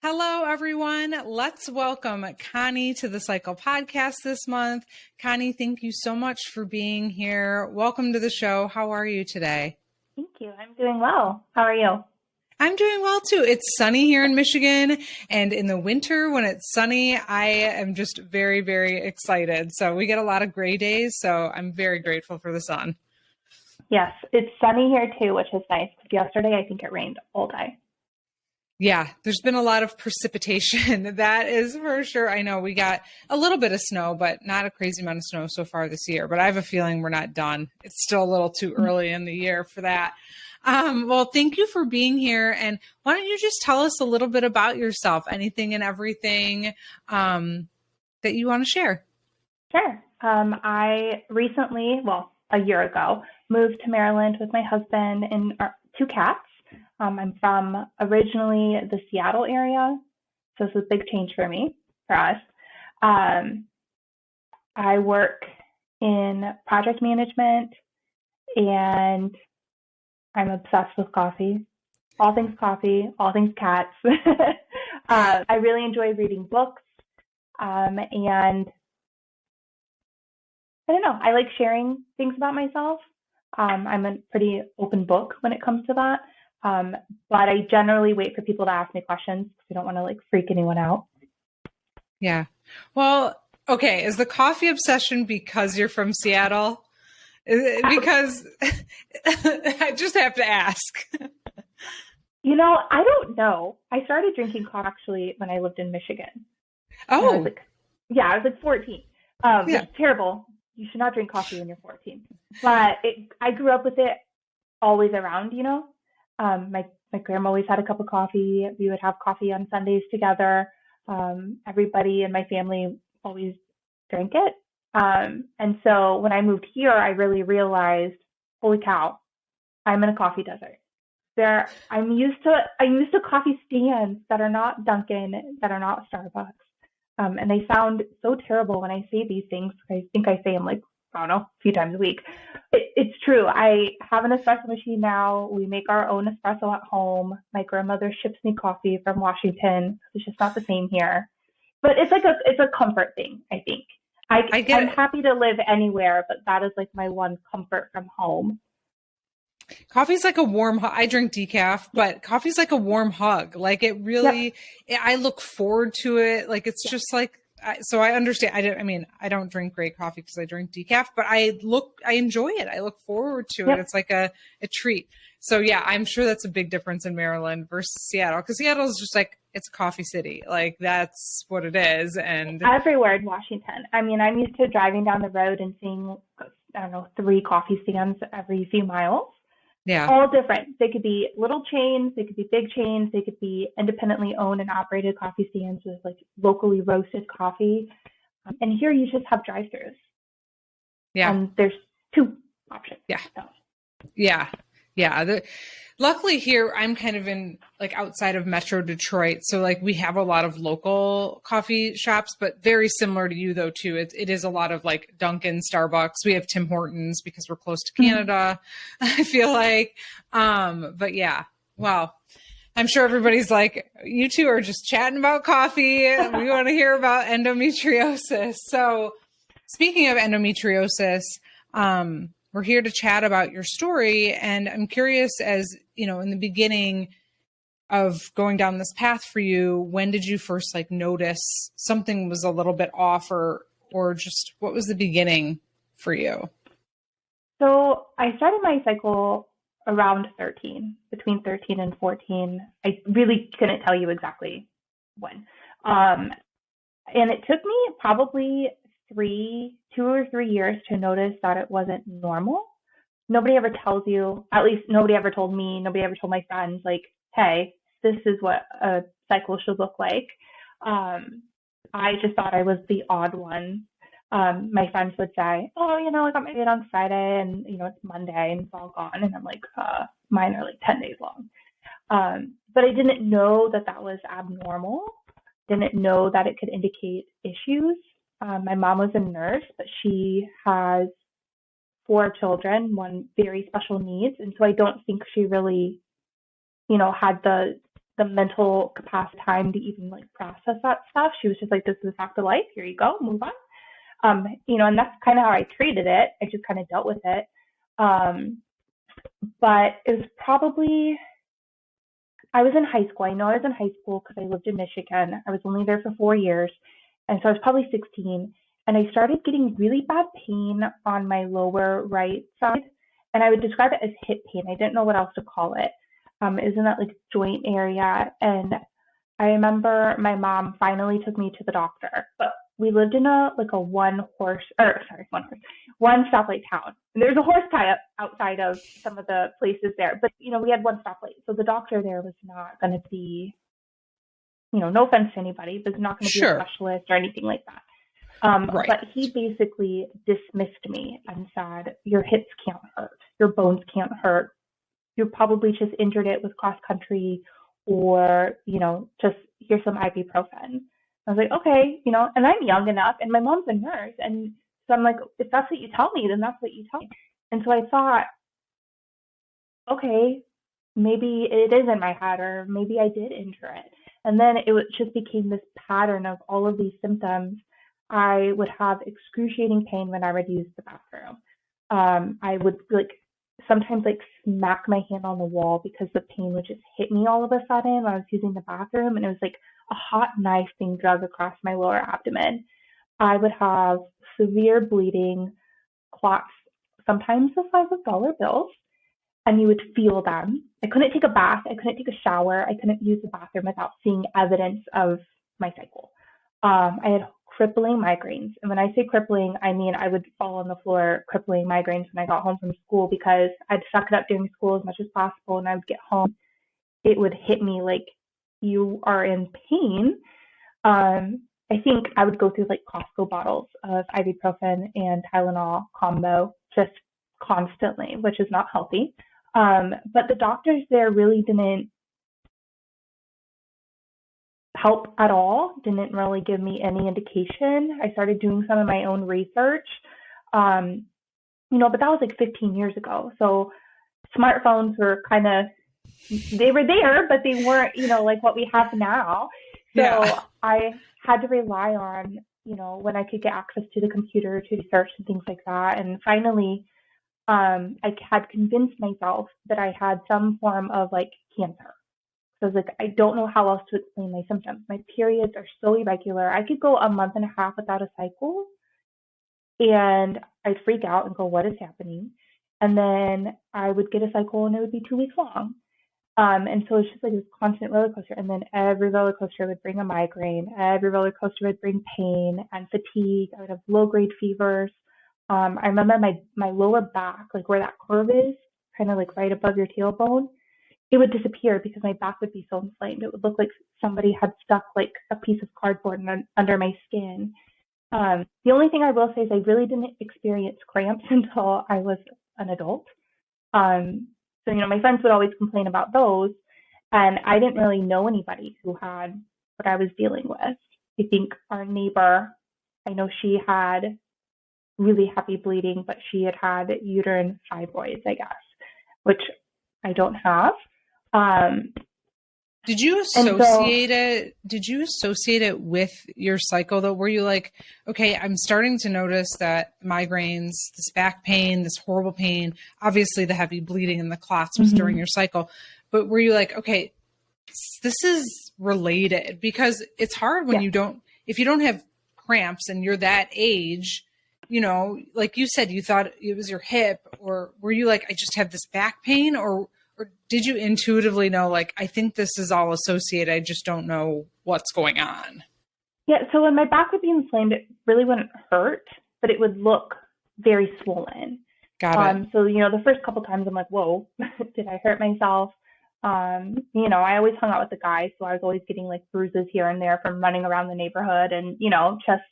Hello, everyone. Let's welcome Connie to the Cycle Podcast this month. Connie, thank you so much for being here. Welcome to the show. How are you today? Thank you. I'm doing well. How are you? I'm doing well too. It's sunny here in Michigan, and in the winter when it's sunny, I am just very, very excited. So we get a lot of gray days, so I'm very grateful for the sun. Yes, it's sunny here too, which is nice because yesterday I think it rained all day. Yeah, there's been a lot of precipitation. That is for sure. I know we got a little bit of snow, but not a crazy amount of snow so far this year. But I have a feeling we're not done. It's still a little too early in the year for that. Well, thank you for being here. And why don't you just tell us a little bit about yourself, anything and everything that you want to share? Sure. I recently, a year ago, moved to Maryland with my husband and our two cats. I'm from originally the Seattle area, so it's a big change for us. I work in project management and I'm obsessed with coffee, all things cats. I really enjoy reading books, and I don't know, I like sharing things about myself. I'm a pretty open book when it comes to that. But I generally wait for people to ask me questions because I don't want to freak anyone out. Yeah. Well, okay. Is the coffee obsession because you're from Seattle? Because I just have to ask. I don't know. I started drinking coffee actually when I lived in Michigan. Oh. I was 14. It's terrible. You should not drink coffee when you're 14. But I grew up with it always around, My grandma always had a cup of coffee. We would have coffee on Sundays together. Everybody in my family always drank it. And so when I moved here, I really realized, holy cow, I'm in a coffee desert. I'm used to coffee stands that are not Dunkin', that are not Starbucks. And they sound so terrible when I say these things. I think I say them a few times a week. It's true. I have an espresso machine now. We make our own espresso at home. My grandmother ships me coffee from Washington. It's just not the same here. But it's a comfort thing, I think. I'm happy to live anywhere, but that is my one comfort from home. Coffee's like a warm hug. I drink decaf, but coffee's like a warm hug. It really, I look forward to it. It's just so I understand. I don't drink great coffee because I drink decaf, but I enjoy it. I look forward to it. It's like a treat. So yeah, I'm sure that's a big difference in Maryland versus Seattle, because Seattle is just it's a coffee city. That's what it is. And everywhere in Washington. I'm used to driving down the road and seeing, 3 coffee stands every few miles. Yeah. All different. They could be little chains, they could be big chains, they could be independently owned and operated coffee stands with locally roasted coffee. And here you just have drive-thrus. Yeah. And there's 2 options. Yeah. So. Yeah. Yeah. Luckily here, I'm kind of in outside of Metro Detroit. So we have a lot of local coffee shops, but very similar to you though, too. It is a lot of Dunkin', Starbucks. We have Tim Hortons because we're close to Canada, I feel like. But yeah, well, I'm sure everybody's you two are just chatting about coffee. We want to hear about endometriosis. So speaking of endometriosis, we're here to chat about your story. And I'm curious, as in the beginning of going down this path for you, when did you first notice something was a little bit off, or just what was the beginning for you? So I started my cycle around 13, between 13 and 14. I really couldn't tell you exactly when. And it took me probably 2 or 3 years to notice that it wasn't normal. Nobody ever tells you, at least nobody ever told me, nobody ever told my friends, hey, this is what a cycle should look like. I just thought I was the odd one. My friends would say, oh, I got my period on Friday and, it's Monday and it's all gone. And I'm mine are 10 days long. But I didn't know that was abnormal. Didn't know that it could indicate issues. My mom was a nurse, but she has 4 children, one very special needs. And so I don't think she really, had the the mental capacity time to even like process that stuff. She was just like, this is a fact of life. Here you go, move on. And that's kind of how I treated it. I just kind of dealt with it. But it was probably, I was in high school. I know I was in high school because I lived in Michigan. I was only there for 4 years. And so I was probably 16. And I started getting really bad pain on my lower right side. And I would describe it as hip pain. I didn't know what else to call it. It was in that like joint area. And I remember my mom finally took me to the doctor. But we lived in a one stoplight town. And there's a horse tie outside of some of the places there. But, we had one stoplight. So the doctor there was not going to be, no offense to anybody, but not going to be a specialist or anything like that. Right. But he basically dismissed me and said, your hips can't hurt. Your bones can't hurt. You probably just injured it with cross country or, just here's some ibuprofen. I was like, okay, and I'm young enough and my mom's a nurse. And so I'm like, if that's what you tell me, then that's what you tell me. And so I thought, okay, maybe it is in my head or maybe I did injure it. And then just became this pattern of all of these symptoms. I would have excruciating pain when I would use the bathroom. I would sometimes smack my hand on the wall because the pain would just hit me all of a sudden when I was using the bathroom. And it was like a hot knife being dragged across my lower abdomen. I would have severe bleeding, clots, sometimes the size of dollar bills, and you would feel them. I couldn't take a bath. I couldn't take a shower. I couldn't use the bathroom without seeing evidence of my cycle. I had crippling migraines. And when I say crippling, I mean I would fall on the floor, crippling migraines when I got home from school because I'd suck it up during school as much as possible. And I would get home, it would hit me like you are in pain. I think I would go through Costco bottles of ibuprofen and Tylenol combo just constantly, which is not healthy. But the doctors there really didn't help at all, didn't really give me any indication. I started doing some of my own research, but that was 15 years ago. So smartphones were they were there, but they weren't, what we have now. So I had to rely on, when I could get access to the computer to research and things like that. And finally, I had convinced myself that I had some form of cancer. So I was I don't know how else to explain my symptoms. My periods are so irregular. I could go a month and a half without a cycle and I'd freak out and go, what is happening? And then I would get a cycle and it would be 2 weeks long. And so it's just this constant roller coaster. And then every roller coaster would bring a migraine. Every roller coaster would bring pain and fatigue. I would have low-grade fevers. I remember my lower back, where that curve is, right above your tailbone, it would disappear because my back would be so inflamed. It would look like somebody had stuck a piece of cardboard under my skin. The only thing I will say is I really didn't experience cramps until I was an adult. So, my friends would always complain about those, and I didn't really know anybody who had what I was dealing with. I think our neighbor, I know she had really heavy bleeding, but she had uterine fibroids, I guess, which I don't have. Did you associate it? Did you associate it with your cycle though? Were you okay, I'm starting to notice that migraines, this back pain, this horrible pain, obviously the heavy bleeding and the clots was during your cycle, but were you okay, this is related? Because it's hard when if you don't have cramps and you're that age, like you said, you thought it was your hip, or were you I just have this back pain, or did you intuitively know, I think this is all associated, I just don't know what's going on? Yeah, so when my back would be inflamed, it really wouldn't hurt, but it would look very swollen. Got it. So, the first couple times I'm whoa, did I hurt myself? I always hung out with the guys, so I was always getting bruises here and there from running around the neighborhood and, just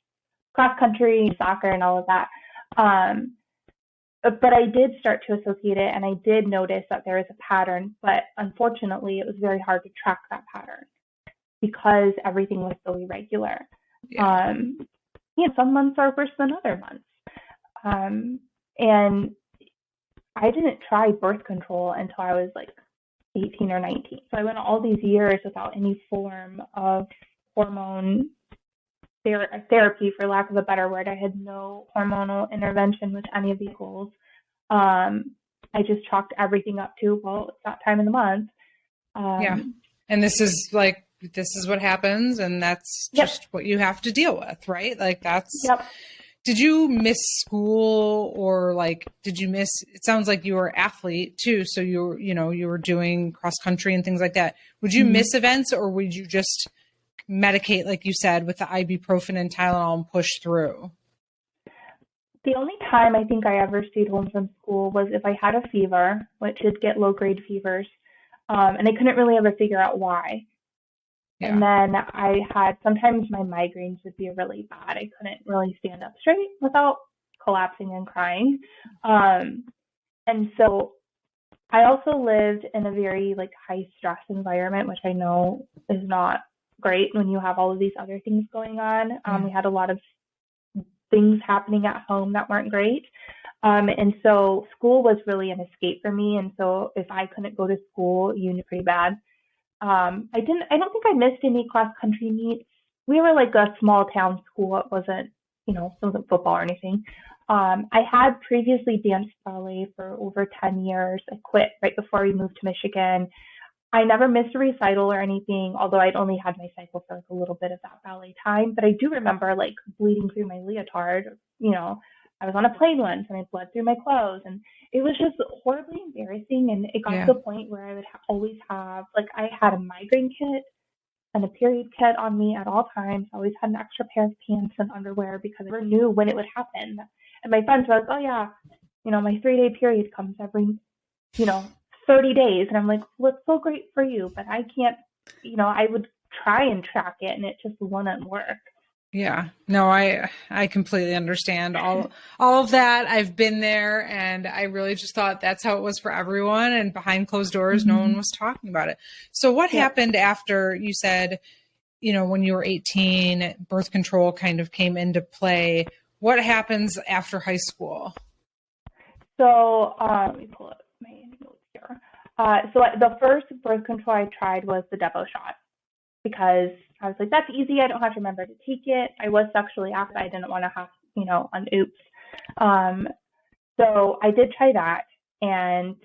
cross country, soccer and all of that. But I did start to associate it, and I did notice that there is a pattern, but unfortunately it was very hard to track that pattern because everything was so irregular. Yeah. Some months are worse than other months. And I didn't try birth control until I was 18 or 19. So I went all these years without any form of hormone therapy, for lack of a better word. I had no hormonal intervention with any of these goals. I just chalked everything up to, well, it's that time of the month. And this is what happens, and that's just what you have to deal with, right? Like that's, Did you miss school, or like, did you miss, it sounds like you were an athlete too. So you were doing cross country and things like that. Would you miss events, or would you just medicate, like you said, with the ibuprofen and Tylenol and push through? The only time I think I ever stayed home from school was if I had a fever, which did get low-grade fevers, and I couldn't really ever figure out why. Yeah. And then sometimes my migraines would be really bad. I couldn't really stand up straight without collapsing and crying. And so I also lived in a very like high stress environment, which I know is not great when you have all of these other things going on. We had a lot of things happening at home that weren't great. And so school was really an escape for me. And so if I couldn't go to school, you knew pretty bad. I don't think I missed any cross country meets. We were like a small town school. It wasn't football or anything. I had previously danced ballet for over 10 years. I quit right before we moved to Michigan. I never missed a recital or anything, although I'd only had my cycle for like a little bit of that ballet time. But I do remember like bleeding through my leotard. I was on a plane once and I bled through my clothes, and it was just horribly embarrassing. And it got to the point where I would always have, like, I had a migraine kit and a period kit on me at all times. I always had an extra pair of pants and underwear because I never knew when it would happen. And my friends were like, oh yeah, my 3-day period comes every, 30 days. And I'm like, well, it's so great for you, but I can't, I would try and track it and it just wouldn't work. Yeah, no, I completely understand all of that. I've been there, and I really just thought that's how it was for everyone. And behind closed doors, no one was talking about it. So what happened after you said, when you were 18, birth control kind of came into play? What happens after high school? So let me pull up my notes here. So the first birth control I tried was the Depo shot, because I was like, that's easy. I don't have to remember to take it. I was sexually active. I didn't want to have, an oops. So I did try that, and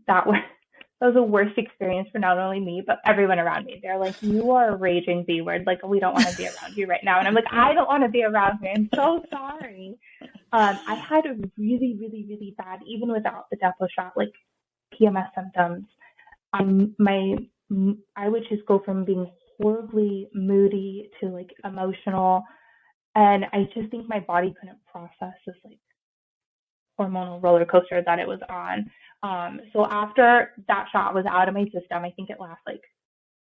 that was the worst experience for not only me, but everyone around me. They're like, you are a raging B word. Like, we don't want to be around you right now. And I'm like, I don't want to be around you. I'm so sorry. I had a really, really, really bad, even without the Depo shot, like PMS symptoms. I would just go from being horribly moody to like emotional, and I just think my body couldn't process this like hormonal roller coaster that it was on. So after that shot was out of my system, I think it lasted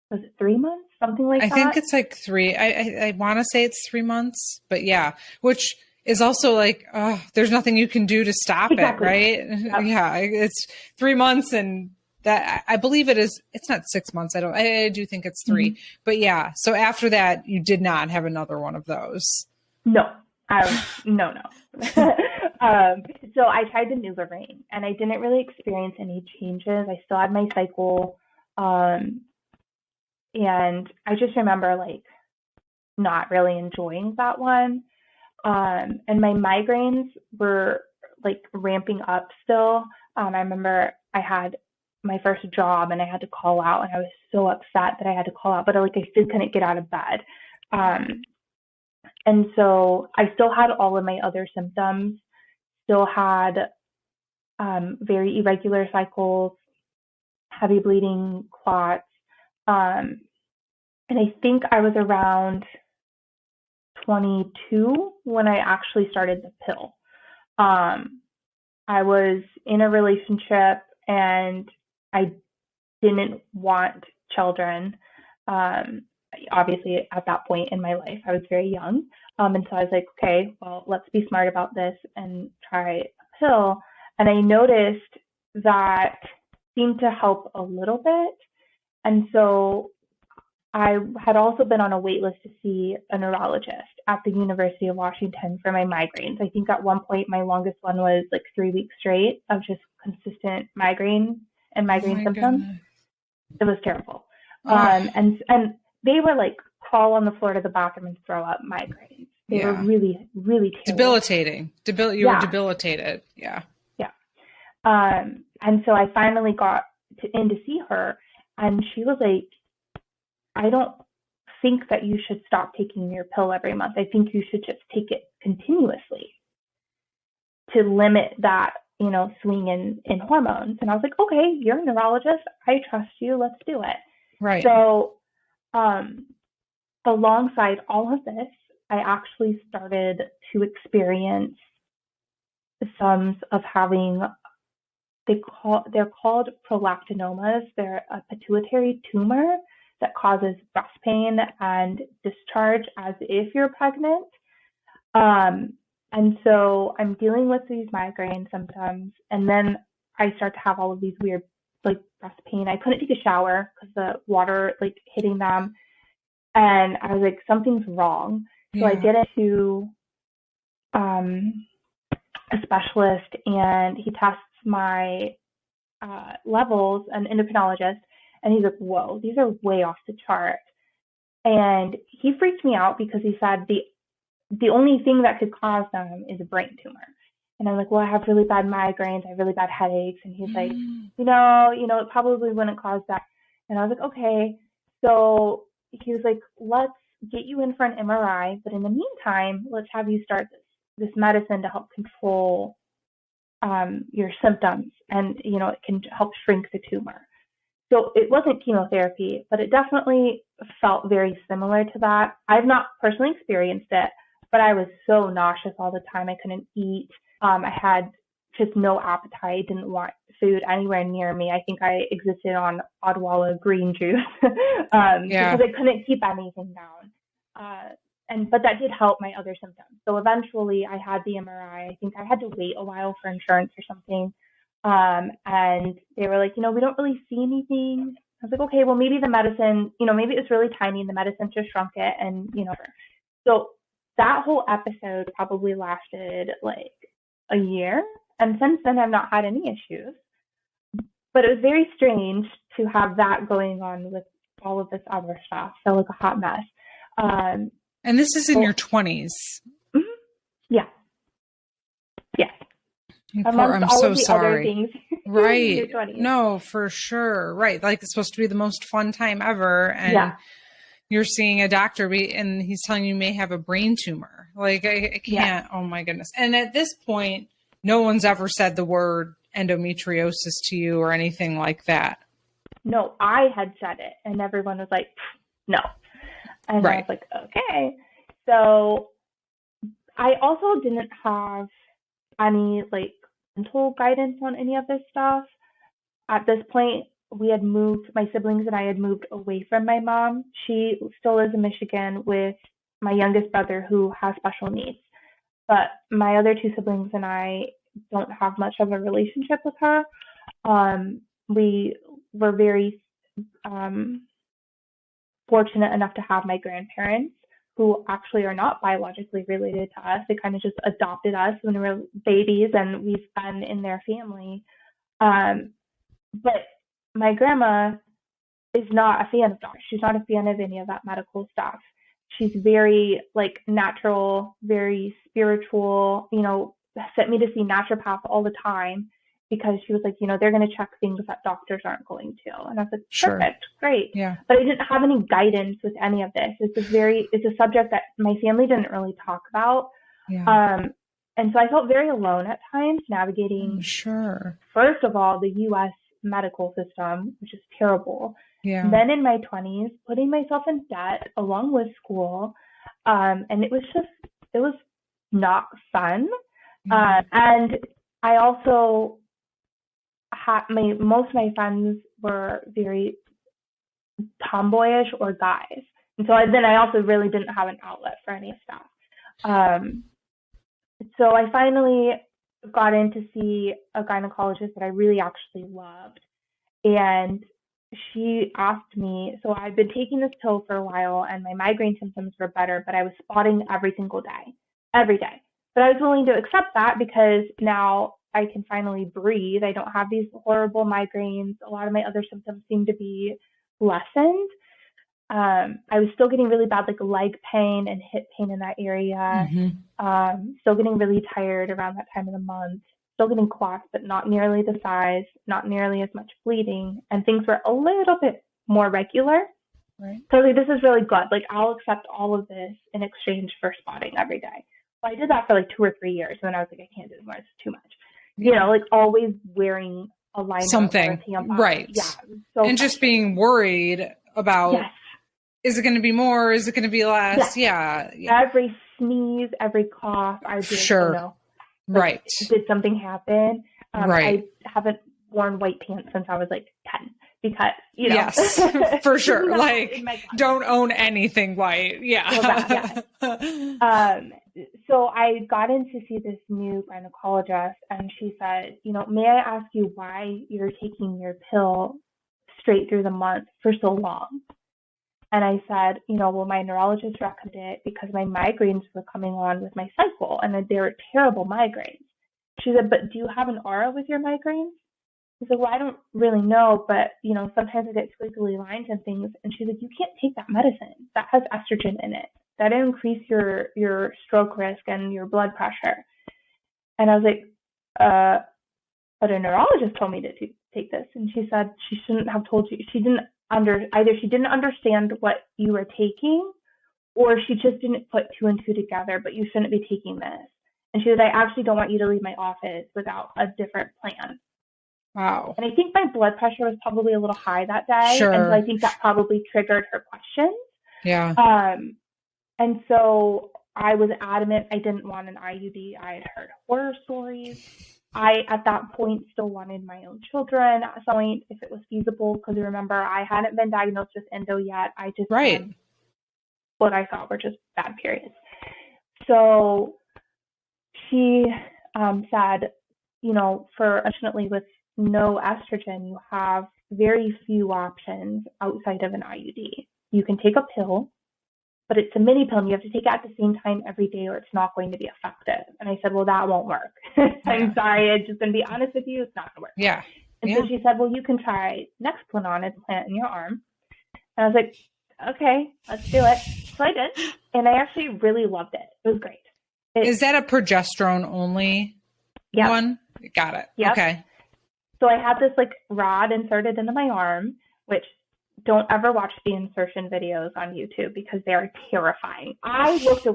was it 3 months, something like that? I think it's like 3. I want to say it's 3 months, but yeah, which is also like, there's nothing you can do to stop it, right? Yep. Yeah, it's 3 months, and that I believe it is. It's not 6 months. I do think it's 3, but yeah. So after that, you did not have another one of those. No, no. So I tried the NuvaRing, and I didn't really experience any changes. I still had my cycle, and I just remember like not really enjoying that one. And my migraines were like ramping up still. I remember I had my first job and I had to call out, and I was so upset that I had to call out, but I still couldn't get out of bed. And so I still had all of my other symptoms, still had very irregular cycles, heavy bleeding, clots. And I think I was around 22 when I actually started the pill. I was in a relationship and I didn't want children. Obviously, at that point in my life, I was very young. And so I was like, okay, well, let's be smart about this and try a pill. And I noticed that seemed to help a little bit. And so I had also been on a wait list to see a neurologist at the University of Washington for my migraines. I think at one point my longest one was like 3 weeks straight of just consistent migraine and Oh migraine my symptoms. goodness. It was terrible. Oh, And they were like crawl on the floor to the bathroom and throw up migraines. They were yeah. really, really terrible. Debilitating. You were debilitated. Yeah. Yeah. And so I finally got in to see her, and she was like, I don't think that you should stop taking your pill every month. I think you should just take it continuously to limit that, swing in hormones. And I was like, okay, you're a neurologist. I trust you. Let's do it. Right. So, alongside all of this, I actually started to experience some of having, they're called prolactinomas. They're a pituitary tumor that causes breast pain and discharge as if you're pregnant. And so I'm dealing with these migraine symptoms, and then I start to have all of these weird, like, breast pain. I couldn't take a shower because the water, like, hitting them. And I was like, something's wrong. So I get into a specialist, and he tests my levels, an endocrinologist, and he's like, whoa, these are way off the chart. And he freaked me out because he said the only thing that could cause them is a brain tumor. And I'm like, well, I have really bad migraines, I have really bad headaches. And he's like, it probably wouldn't cause that. And I was like, okay. So he was like, let's get you in for an MRI, but in the meantime, let's have you start this medicine to help control your symptoms, and it can help shrink the tumor. So it wasn't chemotherapy, but it definitely felt very similar to that. I've not personally experienced it, but I was so nauseous all the time. I couldn't eat. I had just no appetite, didn't want food anywhere near me. I think I existed on Odwalla green juice because I couldn't keep anything down. But that did help my other symptoms. So eventually I had the MRI. I think I had to wait a while for insurance or something. And they were like, we don't really see anything. I was like, okay, well, maybe the medicine, maybe it was really tiny and the medicine just shrunk it. And, so that whole episode probably lasted like a year. And since then, I've not had any issues. But it was very strange to have that going on with all of this other stuff. So like a hot mess. And this is in your 20s. Mm-hmm. Yeah. Yes. I'm so sorry. Right. In No, for sure. Right. Like, it's supposed to be the most fun time ever. And you're seeing a doctor and he's telling you may have a brain tumor. Like, I can't. Oh my goodness. And at this point, no one's ever said the word endometriosis to you or anything like that. No, I had said it, and everyone was like, no. And I was like, okay. So I also didn't have any like mental guidance on any of this stuff. At this point, my siblings and I had moved away from my mom. She still lives in Michigan with my youngest brother who has special needs. But my other two siblings and I don't have much of a relationship with her. We were very fortunate enough to have my grandparents, who actually are not biologically related to us. They kind of just adopted us when we were babies, and we've been in their family. But my grandma is not a fan of dogs. She's not a fan of any of that medical stuff. She's very like natural, very spiritual, sent me to see naturopaths all the time because she was like, they're going to check things that doctors aren't going to. And I was like, perfect, great. Yeah. But I didn't have any guidance with any of this. It's a subject that my family didn't really talk about. Yeah. And so I felt very alone at times navigating, first of all, the U.S. medical system, which is terrible. Yeah. Then in my 20s, putting myself in debt along with school. And it was not fun. And I also most of my friends were very tomboyish or guys. And so I also really didn't have an outlet for any stuff. So I finally got in to see a gynecologist that I really actually loved. And she asked me, so I've been taking this pill for a while and my migraine symptoms were better, but I was spotting every single day, every day. But I was willing to accept that because now I can finally breathe. I don't have these horrible migraines. A lot of my other symptoms seem to be lessened. I was still getting really bad, like leg pain and hip pain in that area. Still getting really tired around that time of the month. Still getting clots, but not nearly the size, not nearly as much bleeding, and things were a little bit more regular. Right. So like, this is really good. Like, I'll accept all of this in exchange for spotting every day. So I did that for like 2 or 3 years, and then I was like, I can't do this more. It's too much. You know, like always wearing a liner something, or a tampon. right? Yeah. So and just being worried about, is it going to be more? Is it going to be less? Yeah. Every sneeze, every cough, I did, oh no. Like, right. Did something happen? Right. I haven't worn white pants since I was like 10 because, you know. Yes, for sure. Like, don't own anything white. Yeah. So I got in to see this new gynecologist, and she said, you know, may I ask you why you're taking your pill straight through the month for so long? And I said, you know, well, my neurologist recommended it because my migraines were coming on with my cycle, and they were terrible migraines. She said, but do you have an aura with your migraines? I said, well, I don't really know, but, you know, sometimes I get squiggly lines and things. And she's like, you can't take that medicine. That has estrogen in it. That'll increase your stroke risk and your blood pressure. And I was like, but a neurologist told me to take this. And she said she shouldn't have told you. She didn't either she didn't understand what you were taking, or she just didn't put 2 and 2 together, but you shouldn't be taking this. And she said, I actually don't want you to leave my office without a different plan. Wow. And I think my blood pressure was probably a little high that day. Sure. And so I think that probably triggered her questions. Yeah. And so I was adamant I didn't want an IUD. I had heard horror stories. I, at that point, still wanted my own children at some point, if it was feasible, because remember, I hadn't been diagnosed with endo yet. I just had what I thought were just bad periods. So she said, you know, unfortunately, with no estrogen, you have very few options outside of an IUD. You can take a pill, but it's a mini pill, and you have to take it at the same time every day, or it's not going to be effective. And I said, well, that won't work. I'm sorry, I'm just going to be honest with you, it's not going to work. Yeah. And so she said, well, you can try Nexplanon and plant in your arm. And I was like, okay, let's do it. So I did, and I actually really loved it. It was great. Is that a progesterone only one? Got it. Yep. Okay. So I had this like rod inserted into my arm, which don't ever watch the insertion videos on YouTube because they are terrifying. I looked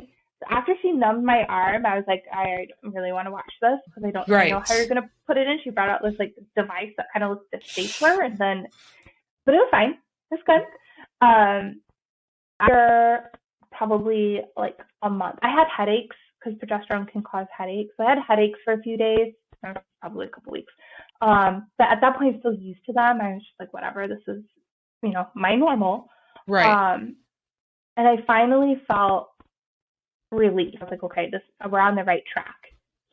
after she numbed my arm, I was like, I don't really want to watch this because I don't know how you're going to put it in. She brought out this like device that kind of looked like a stapler, and then, but it was fine. It was good. After probably like a month, I had headaches because progesterone can cause headaches. So I had headaches for a few days, probably a couple weeks. But at that point, I was so used to them. I was just like, whatever, this is, you know, my normal. Right. And I finally felt relief. I was like, okay, we're on the right track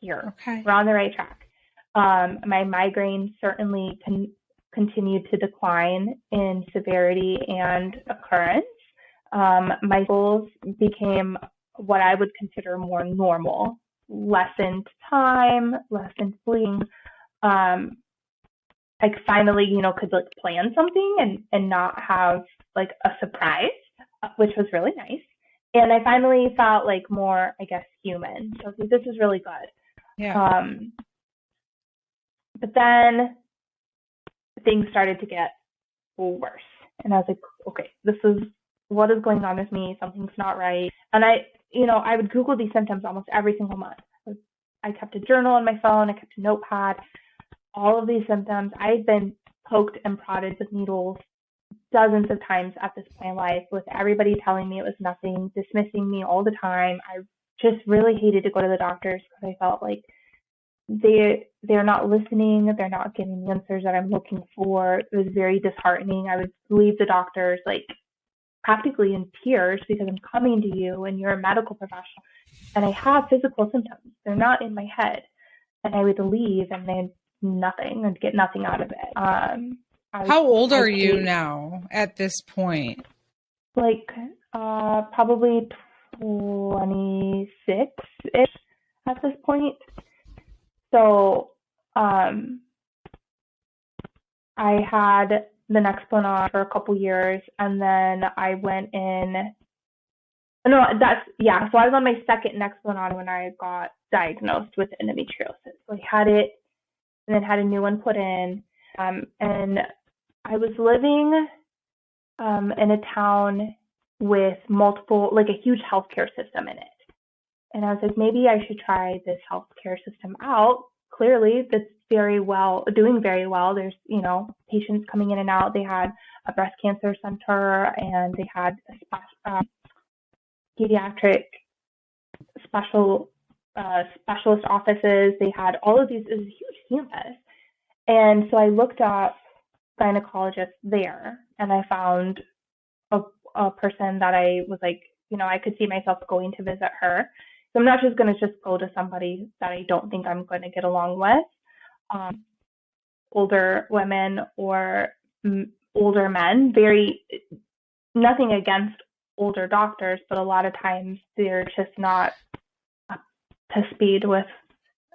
here. Okay. We're on the right track. My migraine certainly continued to decline in severity and occurrence. My goals became what I would consider more normal, lessened time, lessened bleeding. I finally, you know, could like plan something and not have like a surprise, which was really nice. And I finally felt like more, I guess, human. So this is really good. Yeah. But then things started to get worse. And I was like, okay, this is what is going on with me. Something's not right. And I would Google these symptoms almost every single month. I kept a journal on my phone. I kept a notepad. All of these symptoms. I've been poked and prodded with needles dozens of times at this point in life, with everybody telling me it was nothing, dismissing me all the time. I just really hated to go to the doctors because I felt like they're not listening. They're not giving the answers that I'm looking for. It was very disheartening. I would leave the doctors like practically in tears because I'm coming to you and you're a medical professional and I have physical symptoms. They're not in my head. And I would leave and they'd nothing and get nothing out of it. How old are you now at this point? Like probably 26-ish at this point. So Um, I had the Nexplanon for a couple years, and then I went in. No, so I was on my second Nexplanon when I got diagnosed with endometriosis. So I had it, and then had a new one put in. And I was living in a town with multiple, like a huge healthcare system in it. And I was like, maybe I should try this healthcare system out. Clearly, that's doing very well. There's, patients coming in and out. They had a breast cancer center, and they had a pediatric specialist offices. They had all of these. It was a huge campus. And so I looked up gynecologists there, and I found a person that I was like, I could see myself going to visit her. So I'm not just going to go to somebody that I don't think I'm going to get along with. Older women or older men, nothing against older doctors, but a lot of times they're just not up to speed with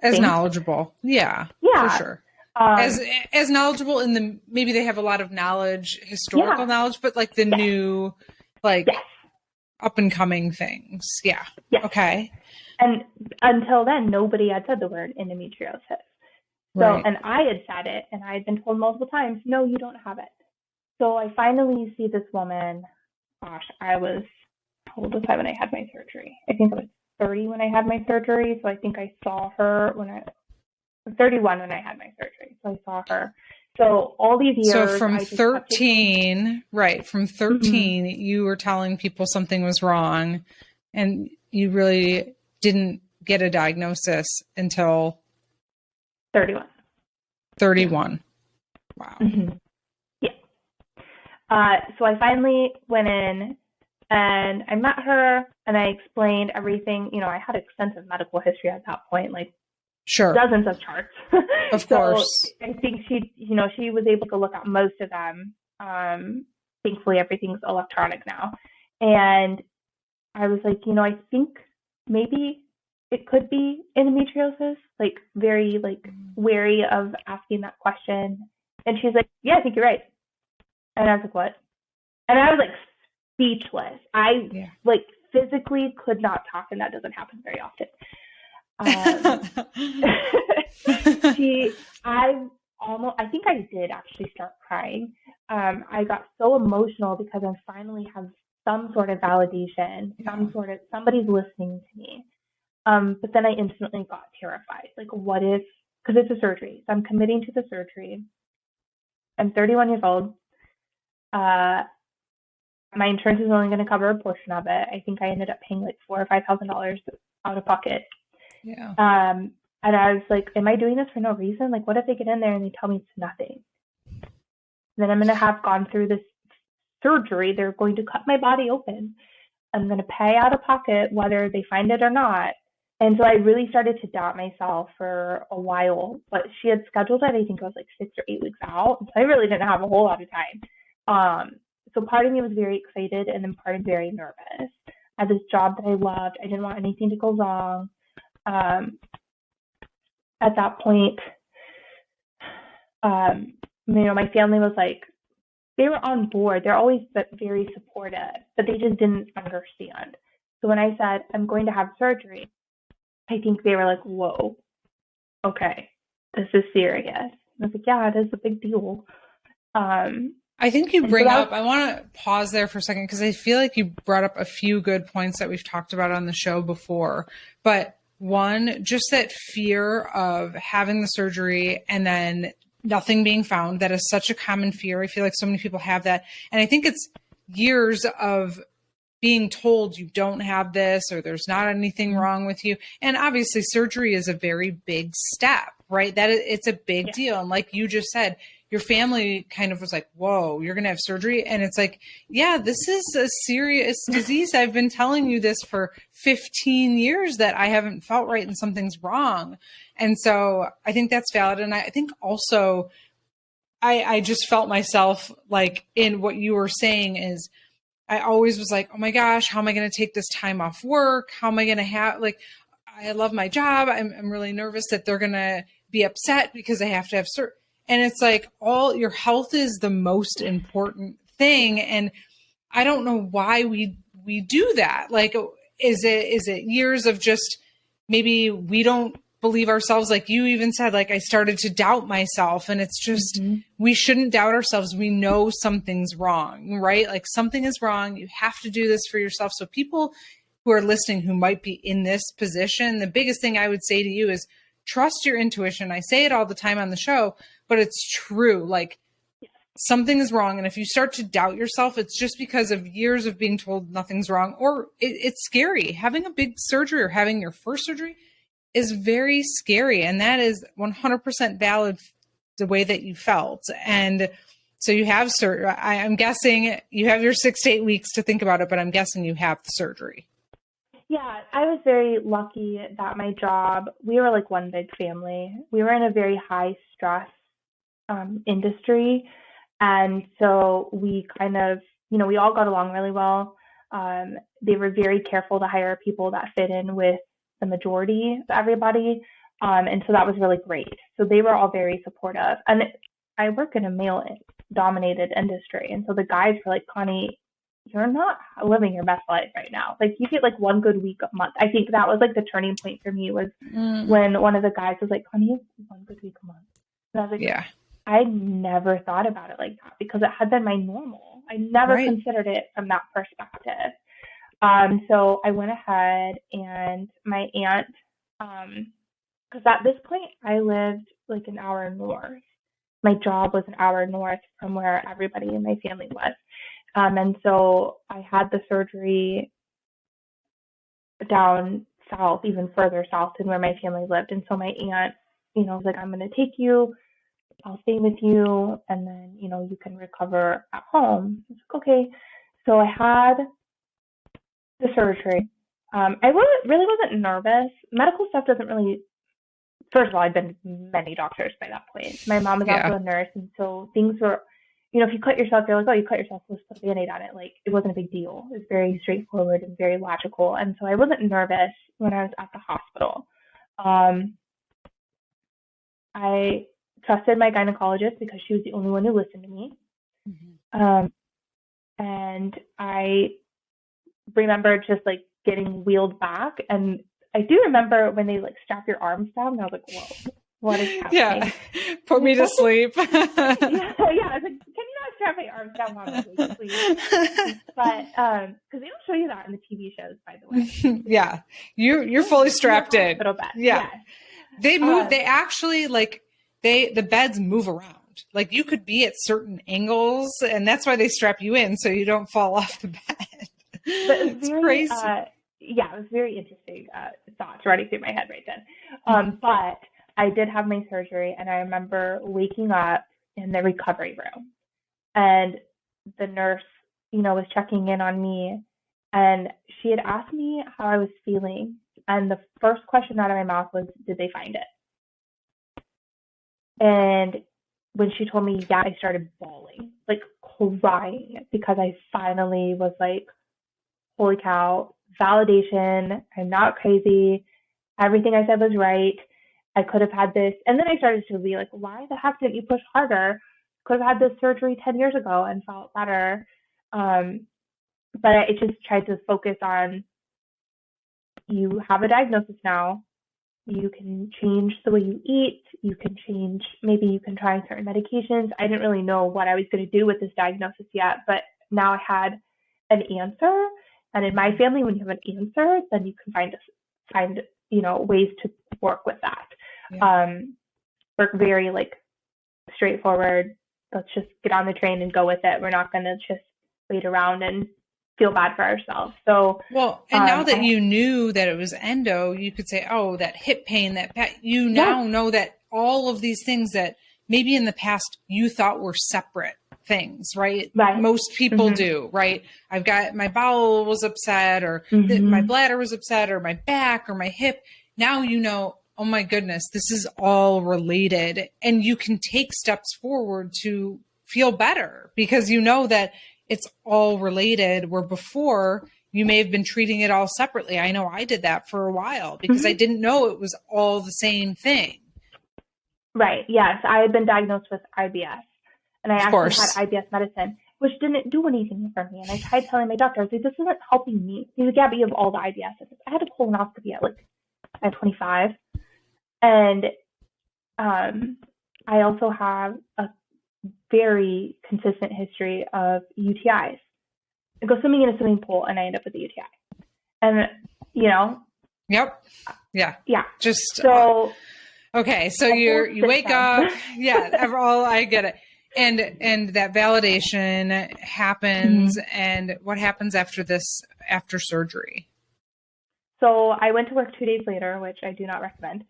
as things. Knowledgeable. Yeah, for sure. As knowledgeable maybe they have a lot of knowledge, historical knowledge, but like the new, like up and coming things. Yeah. Okay. And until then, nobody had said the word endometriosis. So, and I had said it, and I had been told multiple times, no, you don't have it. So I finally see this woman. Gosh, how old was I when I had my surgery? I think I was 30 when I had my surgery. So I think I saw her when I was 31 when I had my surgery. So I saw her. So all these years. So from 13, from 13, you were telling people something was wrong, and you really didn't get a diagnosis until 31. 31. Wow. Mm-hmm. Yeah. So I finally went in, and I met her, and I explained everything. I had extensive medical history at that point, like dozens of charts. Of course. I think she was able to look at most of them. Thankfully, everything's electronic now. And I was like, I think maybe it could be endometriosis, like very wary of asking that question. And she's like, yeah, I think you're right. And I was like, what? And I was like speechless. I physically could not talk, and that doesn't happen very often. I think I did actually start crying. I got so emotional because I finally have some sort of validation, somebody's listening to me. But then I instantly got terrified. Like, what if, because it's a surgery, so I'm committing to the surgery. I'm 31 years old. My insurance is only going to cover a portion of it. I think I ended up paying like $4,000 or $5,000 out of pocket. Yeah. And I was like, am I doing this for no reason? Like, what if they get in there and they tell me it's nothing? Then I'm going to have gone through this surgery. They're going to cut my body open. I'm going to pay out of pocket whether they find it or not. And so I really started to doubt myself for a while. But she had scheduled it, I think it was like 6 or 8 weeks out. So I really didn't have a whole lot of time. So part of me was very excited, and then part of me very nervous. I had this job that I loved. I didn't want anything to go wrong. At that point, my family was like, they were on board. They're always very supportive, but they just didn't understand. So when I said, I'm going to have surgery, I think they were like, whoa, okay, this is serious. And I was like, yeah, it is a big deal. I think you bring up, I want to pause there for a second, because I feel like you brought up a few good points that we've talked about on the show before. But one, just that fear of having the surgery and then nothing being found, that is such a common fear. I feel like so many people have that. And I think it's years of being told you don't have this, or there's not anything wrong with you. And obviously surgery is a very big step, right? It's a big deal. And like you just said, your family kind of was like, whoa, you're going to have surgery. And it's like, yeah, this is a serious disease. I've been telling you this for 15 years that I haven't felt right and something's wrong. And so I think that's valid. And I think also I just felt myself like in what you were saying is, I always was like, oh my gosh, how am I going to take this time off work? How am I going to have, like, I love my job. I'm really nervous that they're going to be upset because I have to have and it's like all your health is the most important thing. And I don't know why we do that. Like, is it years of just maybe we don't believe ourselves? Like you even said, like I started to doubt myself, and it's just, we shouldn't doubt ourselves. We know something's wrong, right? Like something is wrong. You have to do this for yourself. So people who are listening, who might be in this position, the biggest thing I would say to you is trust your intuition. I say it all the time on the show, but it's true. Like something is wrong. And if you start to doubt yourself, it's just because of years of being told nothing's wrong, or it's scary. Having a big surgery or having your first surgery is very scary. And that is 100% valid the way that you felt. And so you have I'm guessing you have your 6 to 8 weeks to think about it, but I'm guessing you have the surgery. Yeah, I was very lucky that my job, we were like one big family. We were in a very high stress industry. And so we kind of, we all got along really well. They were very careful to hire people that fit in with the majority of everybody. And so that was really great. So they were all very supportive. And I work in a male-dominated industry. And so the guys were like, Connie, you're not living your best life right now. Like you get like one good week a month. I think that was like the turning point for me was when one of the guys was like, Connie, you have one good week a month. And I was like, yeah. I never thought about it like that because it had been my normal. I never considered it from that perspective. So I went ahead and my aunt, because at this point I lived like an hour north. My job was an hour north from where everybody in my family was. And so I had the surgery down south, even further south than where my family lived. And so my aunt, was like, I'm going to take you. I'll stay with you, and then, you can recover at home. I was like, okay. So I had the surgery. I really wasn't nervous. Medical stuff doesn't really, first of all, I'd been to many doctors by that point. My mom was also a nurse, and so things were, if you cut yourself, you're like, oh, you cut yourself, let's put a Band-Aid on it. Like, it wasn't a big deal. It was very straightforward and very logical. And so I wasn't nervous when I was at the hospital. I trusted my gynecologist because she was the only one who listened to me. And I remember just like getting wheeled back. And I do remember when they like strap your arms down, and I was like, whoa, what is happening? Yeah, put me to sleep. yeah, I was like, can you not strap my arms down while I'm asleep, please? But because they don't show you that in the TV shows, by the way. Yeah, you're fully strapped in. Yeah. They move. They actually the beds move around. Like you could be at certain angles, and that's why they strap you in so you don't fall off the bed. But it's crazy. It was very interesting thoughts running through my head right then. But I did have my surgery, and I remember waking up in the recovery room, and the nurse, was checking in on me, and she had asked me how I was feeling, and the first question out of my mouth was, did they find it? And when she told me, I started bawling, like crying, because I finally was like, holy cow, validation, I'm not crazy, everything I said was right, I could have had this. And then I started to be like, why the heck didn't you push harder? Could have had this surgery 10 years ago and felt better. But I just tried to focus on, you have a diagnosis now, you can change the way you eat, you can change, maybe you can try certain medications. I didn't really know what I was going to do with this diagnosis yet, but now I had an answer. And in my family, when you have an answer, then you can find ways to work with that. Yeah. Work very straightforward. Let's just get on the train and go with it. We're not going to just wait around and feel bad for ourselves. So, and now that you knew that it was endo, you could say, oh, that hip pain, you now know that all of these things that maybe in the past you thought were separate things, right? Most people do, right? I've got my bowel was upset, or my bladder was upset, or my back or my hip. Now oh my goodness, this is all related, and you can take steps forward to feel better because you know that it's all related, where before you may have been treating it all separately. I know I did that for a while because I didn't know it was all the same thing. Right. Yes. I had been diagnosed with IBS, and I Of actually had course. IBS medicine, which didn't do anything for me. And I tried telling my doctor, I was like, this isn't helping me. He's like, yeah, but you have all the IBS. I had a colonoscopy at 25. And I also have a very consistent history of UTIs. I go swimming in a swimming pool and I end up with a UTI. And, Yep. Yeah. yeah. Just So, okay. So you wake up. Yeah. All I get it. And that validation happens. Mm-hmm. And what happens after surgery? So I went to work 2 days later, which I do not recommend.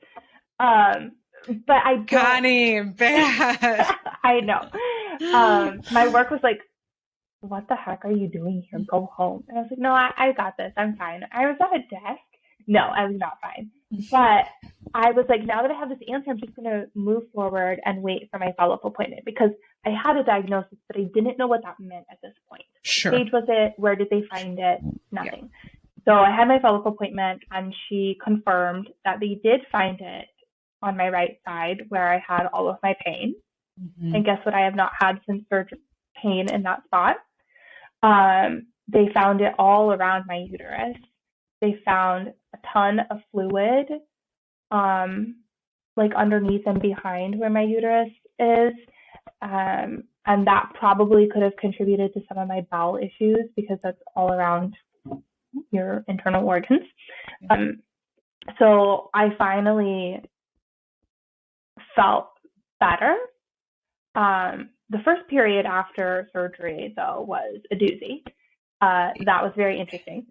But I don't. Connie, bad. I know. My work was like, what the heck are you doing here? Go home. And I was like, no, I got this. I'm fine. I was at a desk. No, I was not fine. But I was like, now that I have this answer, I'm just going to move forward and wait for my follow-up appointment, because I had a diagnosis, but I didn't know what that meant at this point. Sure. What stage was it? Where did they find it? Nothing. Yeah. So I had my follow-up appointment, and she confirmed that they did find it on my right side where I had all of my pain. Mm-hmm. And guess what? I have not had since surgery, pain in that spot. They found it all around my uterus. They found a ton of fluid, like underneath and behind where my uterus is. And that probably could have contributed to some of my bowel issues, because that's all around your internal organs. So I finally felt better. The first period after surgery, though, was a doozy. That was very interesting.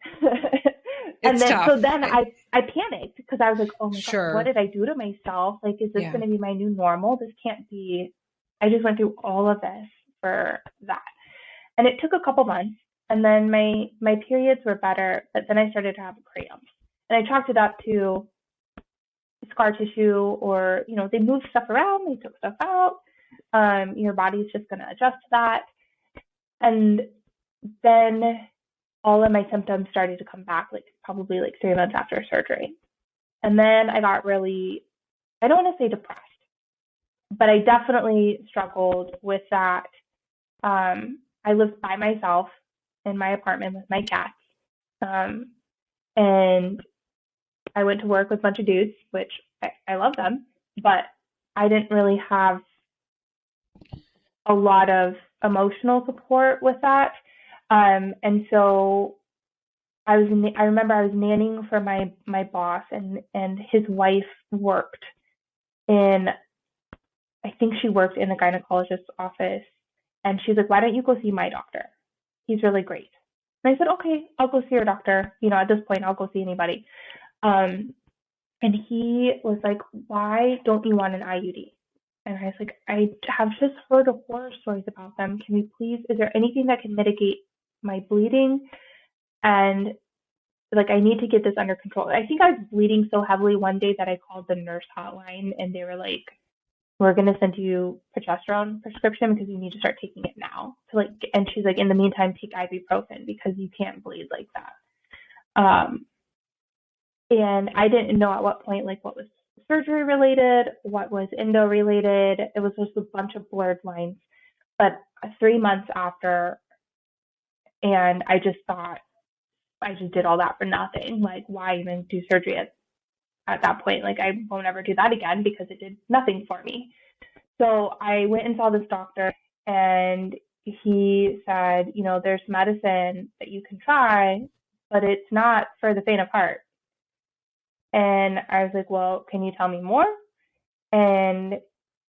And then, tough. So then I panicked, because I was like, oh my God, what did I do to myself? Like, is this going to be my new normal? This can't be. I just went through all of this for that. And it took a couple months, and then my periods were better, but then I started to have cramps. And I chalked it up to scar tissue, or, they moved stuff around, they took stuff out. Your body's just going to adjust to that. And then all of my symptoms started to come back, probably 3 months after surgery. And then I got really, I don't want to say depressed, but I definitely struggled with that. I lived by myself in my apartment with my cats. And I went to work with a bunch of dudes, which I love them, but I didn't really have a lot of emotional support with that. And so I remember I was nannying for my boss, and his wife worked in, I think she worked in the gynecologist's office, and she's like, why don't you go see my doctor? He's really great. And I said, okay, I'll go see your doctor. At this point, I'll go see anybody. And he was like, why don't you want an IUD? And I was like, I have just heard of horror stories about them. Can we please, is there anything that can mitigate my bleeding? And I need to get this under control. I think I was bleeding so heavily one day that I called the nurse hotline, and they were like, we're going to send you progesterone prescription because you need to start taking it now. So and she's like, in the meantime, take ibuprofen because you can't bleed like that. And I didn't know at what point, what was surgery related, what was endo related. It was just a bunch of blurred lines. But 3 months after, and I just thought, I just did all that for nothing. Why even do surgery at that point? I won't ever do that again, because it did nothing for me. So I went and saw this doctor, and he said, there's medicine that you can try, but it's not for the faint of heart. And I was like, well, can you tell me more? And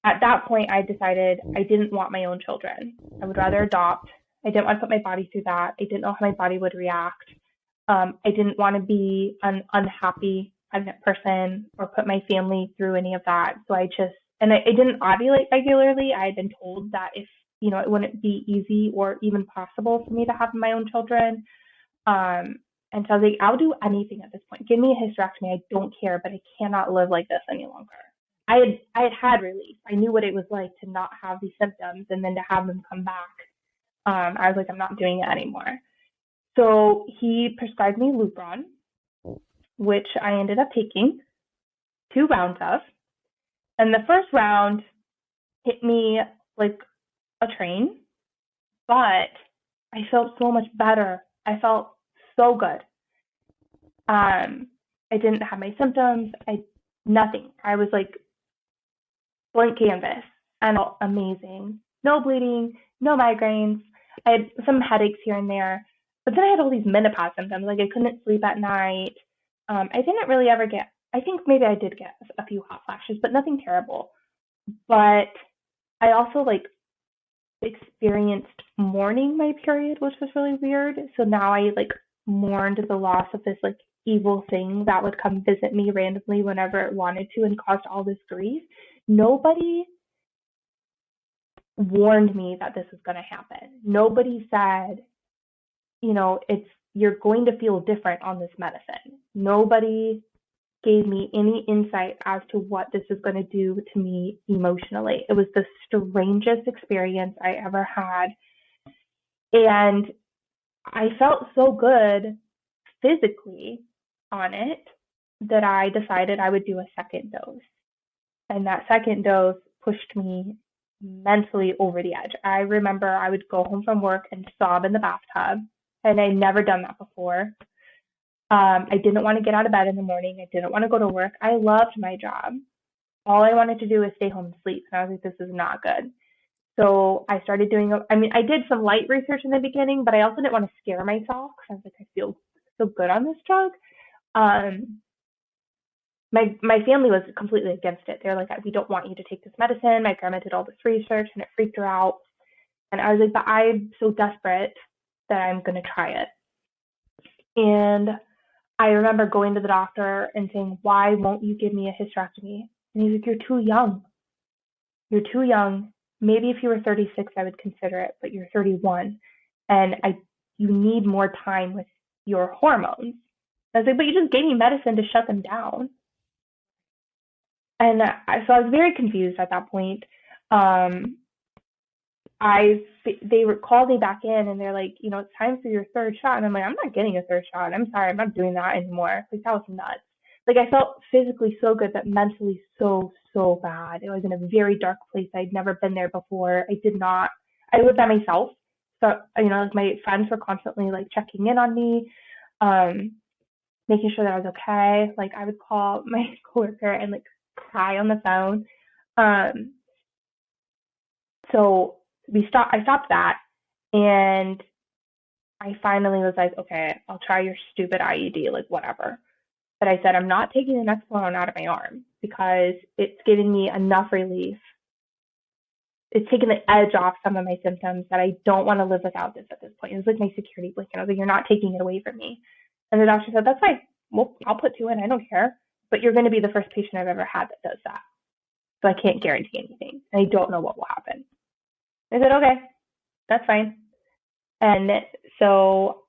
at that point, I decided I didn't want my own children. I would rather adopt. I didn't want to put my body through that. I didn't know how my body would react. I didn't want to be an unhappy pregnant person or put my family through any of that. So I didn't ovulate regularly. I had been told that if, it wouldn't be easy or even possible for me to have my own children. And so I was like, I'll do anything at this point. Give me a hysterectomy. I don't care, but I cannot live like this any longer. I had relief. I knew what it was like to not have these symptoms, and then to have them come back. I was like, I'm not doing it anymore. So he prescribed me Lupron, which I ended up taking 2 rounds of. And the first round hit me like a train, but I felt so much better. I felt so good. I didn't have my symptoms. Nothing. I was like blank canvas and amazing. No bleeding, no migraines. I had some headaches here and there, but then I had all these menopause symptoms. Like I couldn't sleep at night. I didn't really ever get, I think maybe I did get a few hot flashes, but nothing terrible. But I also like experienced mourning my period, which was really weird. So now I like mourned the loss of this like evil thing that would come visit me randomly whenever it wanted to and caused all this grief. Nobody warned me that this was going to happen. Nobody said, you're going to feel different on this medicine. Nobody gave me any insight as to what this is going to do to me emotionally. It was the strangest experience I ever had. And I felt so good physically on it that I decided I would do a second dose. And that second dose pushed me mentally over the edge. I remember I would go home from work and sob in the bathtub, and I'd never done that before. I didn't want to get out of bed in the morning. I didn't want to go to work. I loved my job. All I wanted to do was stay home and sleep. And I was like, this is not good. So I started I did some light research in the beginning, but I also didn't want to scare myself because I was like, I feel so good on this drug. My family was completely against it. They're like, we don't want you to take this medicine. My grandma did all this research and it freaked her out. And I was like, but I'm so desperate that I'm going to try it. And I remember going to the doctor and saying, why won't you give me a hysterectomy? And he's like, you're too young. You're too young. Maybe if you were 36, I would consider it, but you're 31. And you need more time with your hormones. I was like, but you just gave me medicine to shut them down. And so I was very confused at that point. They called me back in and they're like, it's time for your third shot. And I'm like, I'm not getting a third shot. I'm sorry, I'm not doing that anymore. Like, that was nuts. Like, I felt physically so good, but mentally so, so bad. It was in a very dark place. I'd never been there before. I lived by myself. So, like my friends were constantly like checking in on me, making sure that I was okay. Like, I would call my coworker and like cry on the phone. So I stopped that, and I finally was like, okay, I'll try your stupid IUD, like whatever. But I said, I'm not taking the Nexplanon out of my arm because it's giving me enough relief. It's taken the edge off some of my symptoms that I don't want to live without this at this point. It was like my security blanket. I was like, you're not taking it away from me. And the doctor said, that's fine. Well, I'll put 2 in. I don't care. But you're going to be the first patient I've ever had that does that. So I can't guarantee anything. And I don't know what will happen. I said, okay, that's fine. And so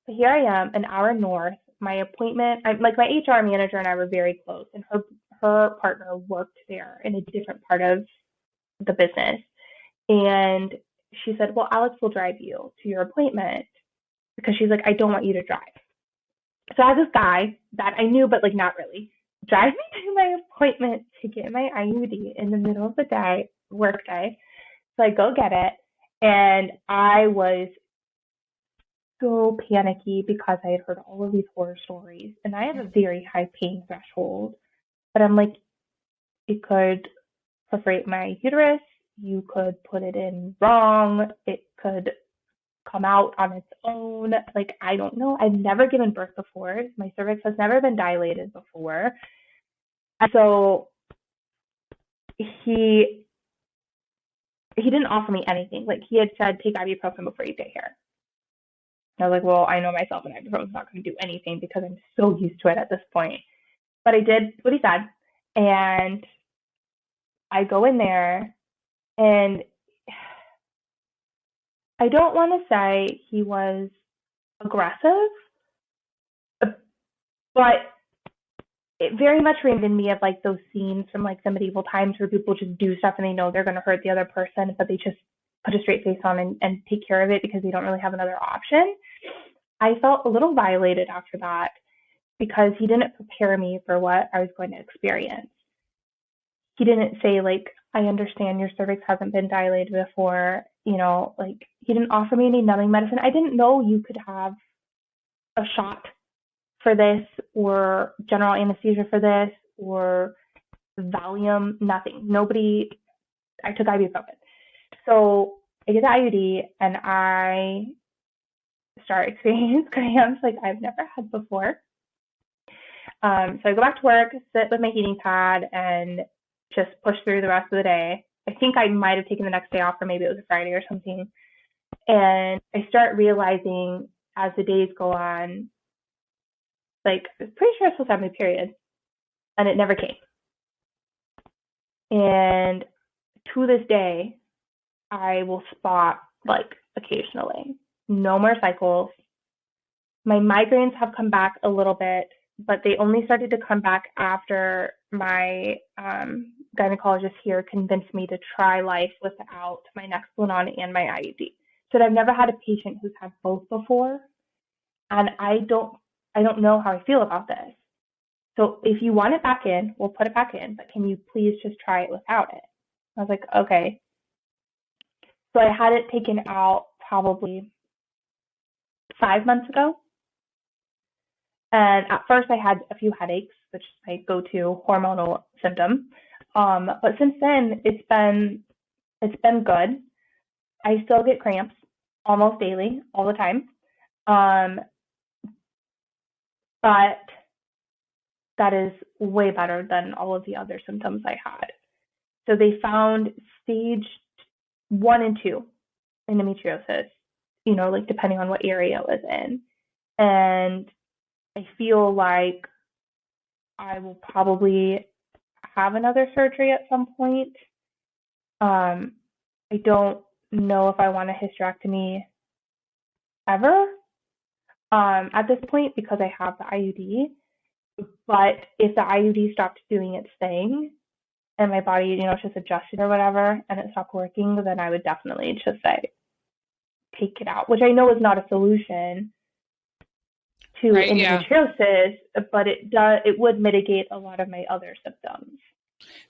here I am, an hour north. My appointment, my HR manager and I were very close, and her partner worked there in a different part of the business. And she said, well, Alex will drive you to your appointment, because she's like, I don't want you to drive. So I had this guy that I knew, but like not really, drive me to my appointment to get my IUD in the middle of the day, work day. So I go get it, and I was so panicky because I had heard all of these horror stories, and I have a very high pain threshold. But I'm like, it could perforate my uterus, you could put it in wrong, it could come out on its own. Like, I don't know. I've never given birth before. My cervix has never been dilated before. And so he didn't offer me anything. Like, he had said, take ibuprofen before you get here. And I was like, well, I know myself, and ibuprofen's not going to do anything because I'm so used to it at this point. But I did what he said, and I go in there, and I don't want to say he was aggressive, but it very much reminded me of like those scenes from like the medieval times where people just do stuff and they know they're going to hurt the other person, but they just put a straight face on and take care of it because they don't really have another option. I felt a little violated after that. because he didn't prepare me for what I was going to experience. He didn't say, like, I understand your cervix hasn't been dilated before, like, he didn't offer me any numbing medicine. I didn't know you could have a shot for this or general anesthesia for this or Valium, nothing. Nobody, I took ibuprofen. So I get the IUD and I start experiencing cramps like I've never had before. So I go back to work, sit with my heating pad, and just push through the rest of the day. I think I might have taken the next day off, or maybe it was a Friday or something. And I start realizing as the days go on, like, I'm pretty sure I was supposed to have my period, and it never came. And to this day, I will spot, like, occasionally. No more cycles. My migraines have come back a little bit, but they only started to come back after my gynecologist here convinced me to try life without my Nexplanon and my IUD. So I've never had a patient who's had both before, and I don't know how I feel about this. So if you want it back in, we'll put it back in, but can you please just try it without it? I was like, okay. So I had it taken out probably 5 months ago. And at first I had a few headaches, which is my go-to hormonal symptom. But since then it's been good. I still get cramps almost daily, all the time. But that is way better than all of the other symptoms I had. So they found stage 1 and 2 endometriosis, like depending on what area it was in. And I feel like I will probably have another surgery at some point. I don't know if I want a hysterectomy ever at this point because I have the IUD. But if the IUD stopped doing its thing and my body, just adjusted or whatever, and it stopped working, then I would definitely just say, take it out, which I know is not a solution to endometriosis, but it would mitigate a lot of my other symptoms.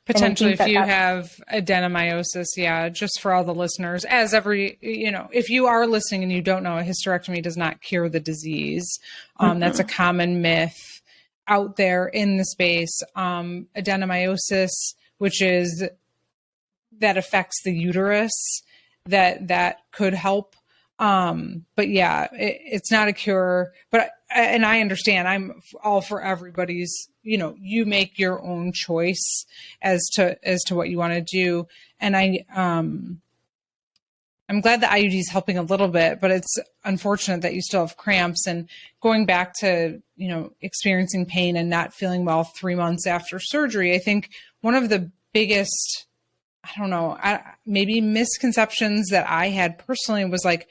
Potentially, if you have adenomyosis, just for all the listeners, if you are listening and you don't know, a hysterectomy does not cure the disease. That's a common myth out there in the space. Adenomyosis, which is that affects the uterus, that could help. But yeah, it's not a cure, and I understand. I'm all for everybody's, you make your own choice as to what you want to do. And I'm glad the IUD is helping a little bit, but it's unfortunate that you still have cramps. And going back to, experiencing pain and not feeling well 3 months after surgery, I think one of the biggest, maybe misconceptions that I had personally was like,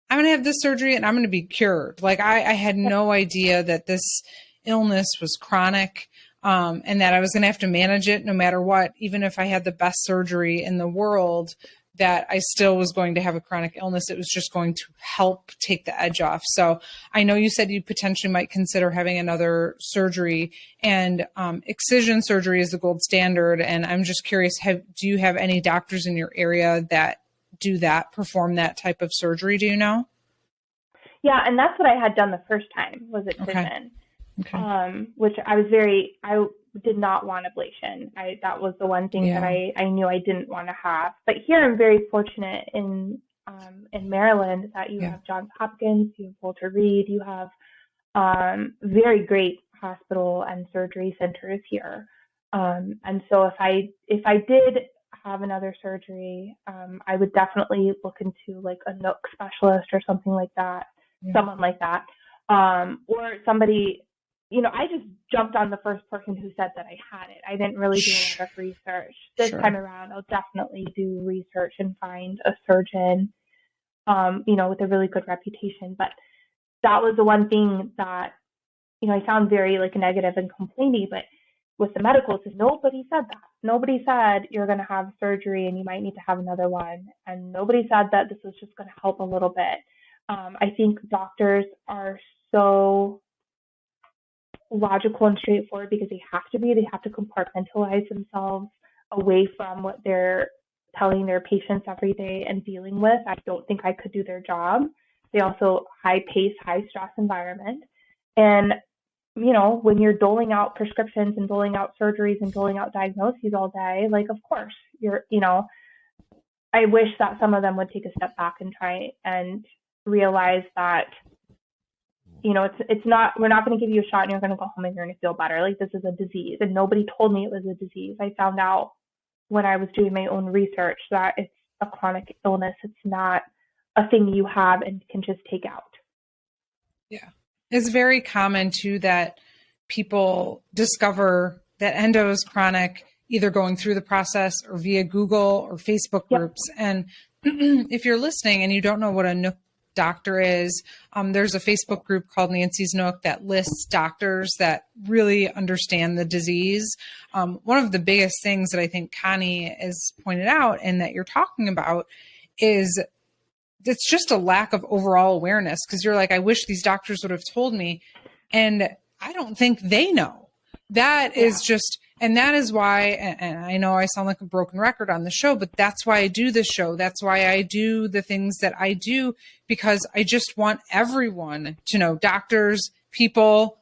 I'm going to have this surgery and I'm going to be cured. Like I had no idea that this illness was chronic, and that I was going to have to manage it no matter what, even if I had the best surgery in the world, that I still was going to have a chronic illness. It was just going to help take the edge off. So I know you said you potentially might consider having another surgery, and excision surgery is the gold standard. And I'm just curious, do you have any doctors in your area that perform that type of surgery? Do you know? Yeah, and that's what I had done the first time, was excision. Okay. Which I did not want ablation. That was the one thing that I knew I didn't want to have. But here I'm very fortunate in Maryland that you have Johns Hopkins, you have Walter Reed, you have very great hospital and surgery centers here. And so if I did have another surgery, I would definitely look into like a NOOC specialist or something like that, someone like that, or somebody. I just jumped on the first person who said that I had it. I didn't really do a lot of research. This time around, I'll definitely do research and find a surgeon, with a really good reputation. But that was the one thing that, I sound very like negative and complaining, but with the medicals, nobody said that. Nobody said you're going to have surgery and you might need to have another one. And nobody said that this was just going to help a little bit. I think doctors are so logical and straightforward because they have to be. They have to compartmentalize themselves away from what they're telling their patients every day and dealing with. I don't think I could do their job. They also high pace, high stress environment. And, you know, when you're doling out prescriptions and doling out surgeries and doling out diagnoses all day, like, of course, I wish that some of them would take a step back and try and realize that, you know, it's not, we're not going to give you a shot and you're going to go home and you're going to feel better. Like, this is a disease, and nobody told me it was a disease. I found out when I was doing my own research that it's a chronic illness. It's not a thing you have and can just take out. Yeah. It's very common too that people discover that endo is chronic, either going through the process or via Google or Facebook groups. And if you're listening and you don't know what a Nook doctor is, there's a Facebook group called Nancy's Nook that lists doctors that really understand the disease. One of the biggest things that I think Connie has pointed out and that you're talking about is it's just a lack of overall awareness, because you're like, I wish these doctors would have told me. And I don't think they know. That is just, and that is why, and I know I sound like a broken record on the show, but that's why I do this show. That's why I do the things that I do, because I just want everyone to know, doctors, people,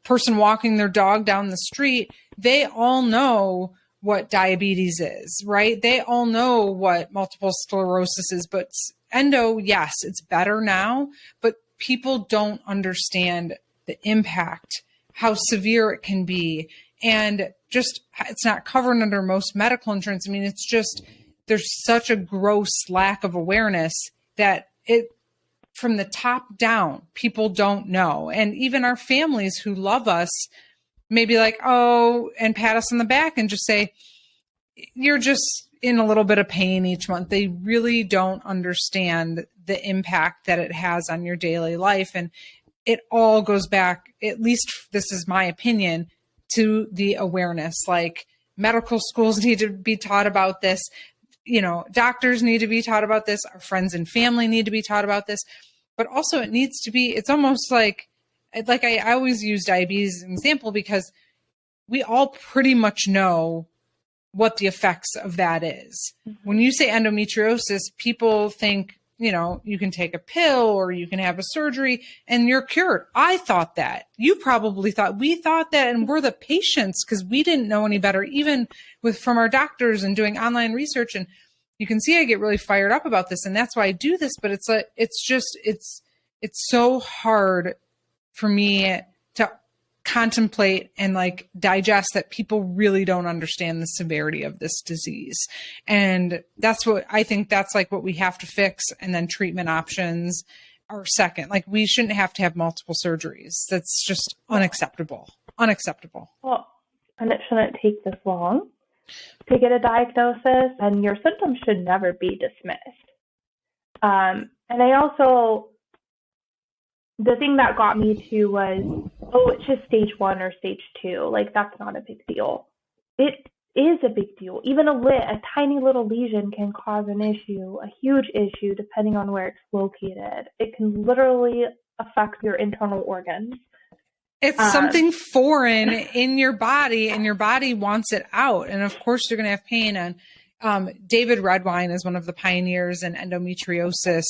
person walking their dog down the street, they all know what diabetes is, right? They all know what multiple sclerosis is, but endo, yes, it's better now, but people don't understand the impact, how severe it can be. And just, it's not covered under most medical insurance. I mean, it's just, there's such a gross lack of awareness that from the top down, people don't know. And even our families who love us may be like, oh, and pat us on the back and just say, you're just in a little bit of pain each month. They really don't understand the impact that it has on your daily life. And it all goes back, at least this is my opinion, to the awareness. Like, medical schools need to be taught about this. You know, doctors need to be taught about this. Our friends and family need to be taught about this. But also it needs to be, it's almost like I always use diabetes as an example, because we all pretty much know what the effects of that is. Mm-hmm. When you say endometriosis, people think, you know, you can take a pill or you can have a surgery and you're cured. I thought that. You probably thought. We thought that, and we're the patients because we didn't know any better, even from our doctors and doing online research. And you can see I get really fired up about this, and that's why I do this. But it's so hard for me to contemplate and like digest that people really don't understand the severity of this disease. And that's what I think, that's like what we have to fix. And then treatment options are second. Like, we shouldn't have to have multiple surgeries. That's just unacceptable. Well, and it shouldn't take this long to get a diagnosis, and your symptoms should never be dismissed. And I also, the thing that got me too was, oh, it's just stage 1 or stage 2. Like, that's not a big deal. It is a big deal. Even a tiny little lesion can cause an issue, a huge issue, depending on where it's located. It can literally affect your internal organs. It's something foreign in your body, and your body wants it out. And of course, you're going to have pain. And David Redwine is one of the pioneers in endometriosis,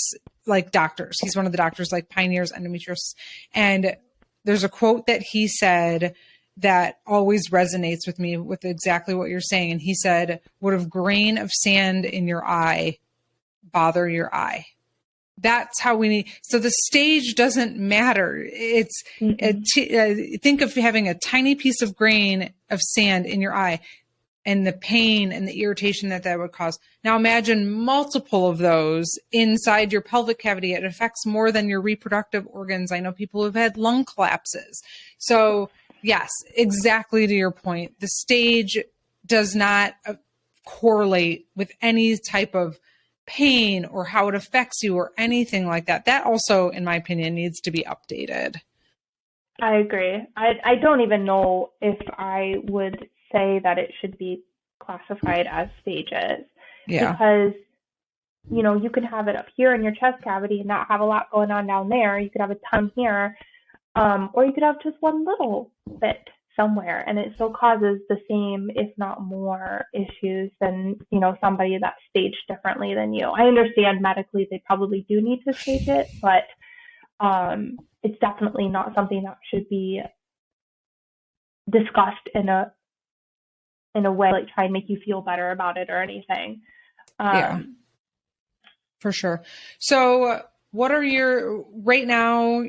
like doctors. He's one of the doctors like pioneers endometriosis. And there's a quote that he said that always resonates with me with exactly what you're saying. And he said, would a grain of sand in your eye bother your eye? That's how we need. So the stage doesn't matter. It's think of having a tiny piece of grain of sand in your eye and the pain and the irritation that would cause. Now imagine multiple of those inside your pelvic cavity. It affects more than your reproductive organs. I know people who've had lung collapses. So yes, exactly to your point. The stage does not correlate with any type of pain or how it affects you or anything like that. That also, in my opinion, needs to be updated. I agree. I don't even know if I would say that it should be classified as stages. Yeah. Because, you know, you can have it up here in your chest cavity and not have a lot going on down there. You could have a ton here. Or you could have just one little bit somewhere, and it still causes the same, if not more, issues than, somebody that's staged differently than you. I understand medically they probably do need to stage it, but it's definitely not something that should be discussed in a way like try and make you feel better about it or anything. Yeah, for sure. So what are right now,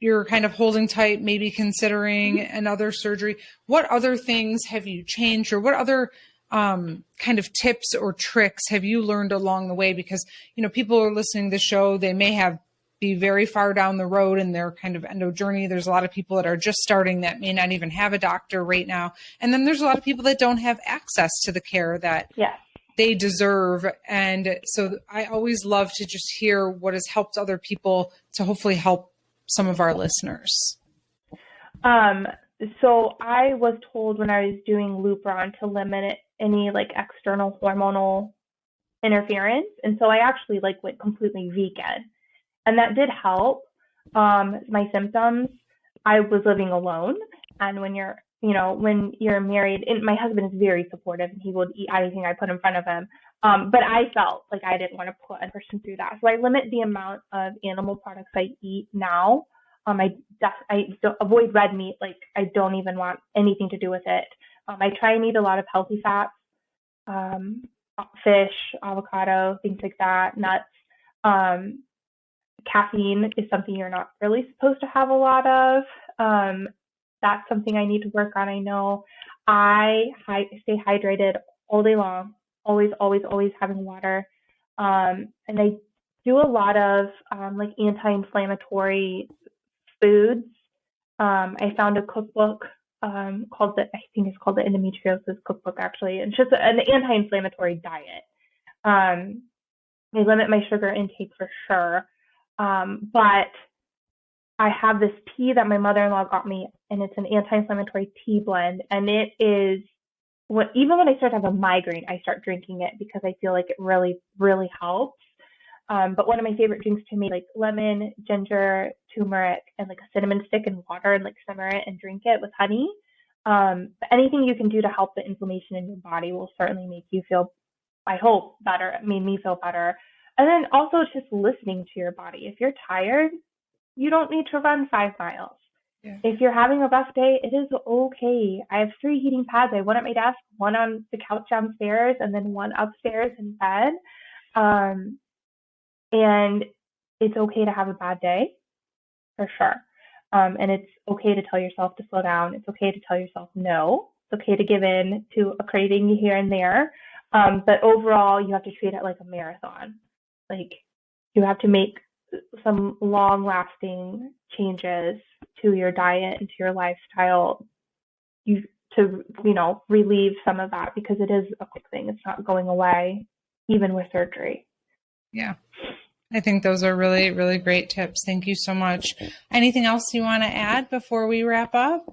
you're kind of holding tight, maybe considering another surgery. What other things have you changed, or what other kind of tips or tricks have you learned along the way? Because, people are listening to the show, they may be very far down the road in their kind of endo journey. There's a lot of people that are just starting that may not even have a doctor right now. And then there's a lot of people that don't have access to the care that they deserve. And so I always love to just hear what has helped other people to hopefully help some of our listeners. So I was told when I was doing Lupron to limit any like external hormonal interference. And so I actually went completely vegan. And that did help my symptoms. I was living alone. And when you're married, and my husband is very supportive and he would eat anything I put in front of him. But I felt like I didn't want to put a person through that. So I limit the amount of animal products I eat now. I avoid red meat. I don't even want anything to do with it. I try and eat a lot of healthy fats, fish, avocado, things like that, nuts. Caffeine is something you're not really supposed to have a lot of. That's something I need to work on. I know I stay hydrated all day long, always, always, always having water. And I do a lot of anti-inflammatory foods. I found a cookbook I think it's called the Endometriosis Cookbook, actually. And it's just an anti-inflammatory diet. I limit my sugar intake for sure. But I have this tea that my mother-in-law got me, and it's an anti-inflammatory tea blend. And it is, even when I start to have a migraine, I start drinking it because I feel like it really, really helps. But one of my favorite drinks to make, lemon, ginger, turmeric, and a cinnamon stick in water, and simmer it and drink it with honey. But anything you can do to help the inflammation in your body will certainly make you feel, I hope, better. It made me feel better. And then also just listening to your body. If you're tired, you don't need to run 5 miles. Yeah. If you're having a rough day, it is okay. I have 3 heating pads. I have one at my desk, one on the couch downstairs, and then one upstairs in bed. And it's okay to have a bad day, for sure. And it's okay to tell yourself to slow down. It's okay to tell yourself no. It's okay to give in to a craving here and there. But overall, you have to treat it like a marathon. You have to make some long-lasting changes to your diet and to your lifestyle to relieve some of that, because it is a quick thing. It's not going away, even with surgery. Yeah. I think those are really, really great tips. Thank you so much. Anything else you want to add before we wrap up?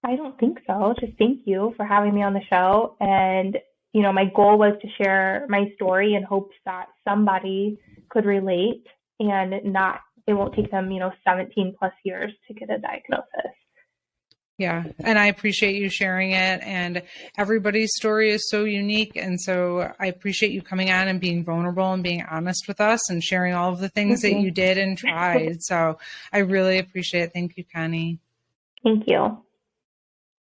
I don't think so. Just thank you for having me on the show. And, my goal was to share my story in hopes that somebody could relate and it won't take them, 17 plus years to get a diagnosis. Yeah. And I appreciate you sharing it. And everybody's story is so unique. And so I appreciate you coming on and being vulnerable and being honest with us and sharing all of the things that you did and tried. So I really appreciate it. Thank you, Connie. Thank you.